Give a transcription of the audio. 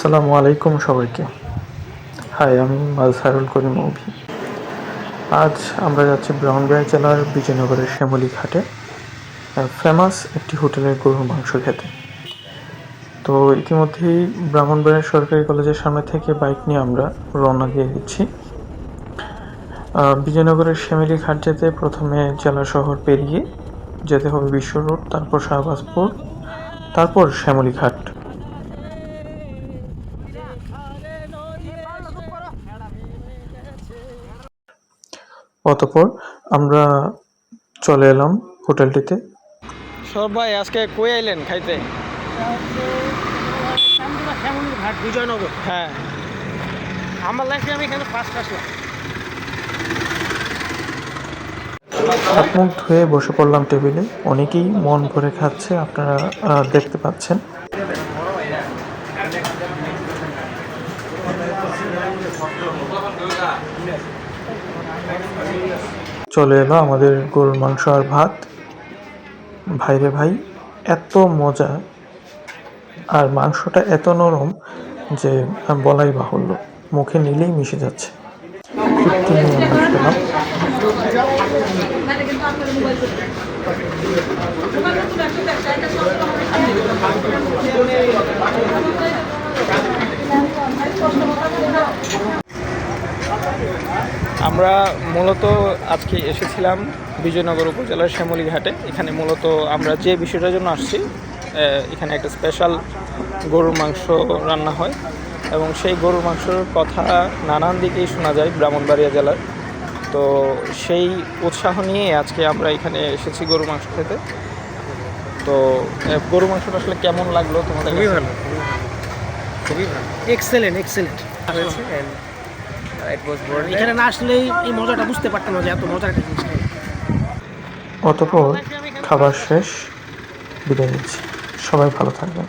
আসসালামু আলাইকুম সবাইকে। হাই, আমি মাজহারুল করিম অভি। আজ আমরা যাচ্ছি ব্রাহ্মণবাড়িয়া জেলার বিজয়নগরের শ্যামলী ঘাটে ফেমাস একটি হোটেলের গরুর মাংস খেতে। তো ইতিমধ্যেই ব্রাহ্মণবাড়িয়া সরকারি কলেজের সামনে থেকে বাইক নিয়ে আমরা রওনা দিয়ে দিচ্ছি। বিজয়নগরের শ্যামলী ঘাট যেতে প্রথমে জেলা শহর পেরিয়ে যেতে হবে বিশ্ব রোড, তারপর শাহবাজপুর, তারপর শ্যামলী ঘাট। অতঃপর আমরা চলে এলাম হোটেলটিতে। সব ভাই আজকে কই আইলেন খাইতে? ঘাট বিজয়নগর। হ্যাঁ, আমার লাইফে আমি এখানে ফার্স্ট আসলাম। হাত মুখ ধুয়ে বসে পড়লাম টেবিলে। অনেকেই মন ভরে খাচ্ছে, আপনারা দেখতে পাচ্ছেন। চলে এলো আমাদের গরুর মাংস আর ভাত। ভাইরে ভাই, এত মজা, আর মাংসটা এত নরম যে বলাই বাহুল্য, মুখে নিলেই মিশে যাচ্ছে। তৃপ্তি নিয়ে আমরা খেলাম। আমরা মূলত আজকে এসেছিলাম বিজয়নগর উপজেলার শ্যামলী ঘাটে। এখানে মূলত আমরা যে বিষয়টার জন্য আসছি, এখানে একটা স্পেশাল গরুর মাংস রান্না হয় এবং সেই গরুর মাংসর কথা নানান দিকেই শোনা যায় ব্রাহ্মণবাড়িয়া জেলার। তো সেই উৎসাহ নিয়ে আজকে আমরা এখানে এসেছি গরুর মাংস খেতে। তো গরুর মাংসটা আসলে কেমন লাগলো তোমাদের? খুবই ভালো, খুবই ভালো, এক্সেলেন্ট এক্সেলেন্ট। এখানে না আসলেই এই মজাটা বুঝতে পারতাম না যে এত মজার একটা জিনিস খাই। অতঃপর খাবার শেষ, বিদায় নিচ্ছি। সবাই ভালো থাকবেন।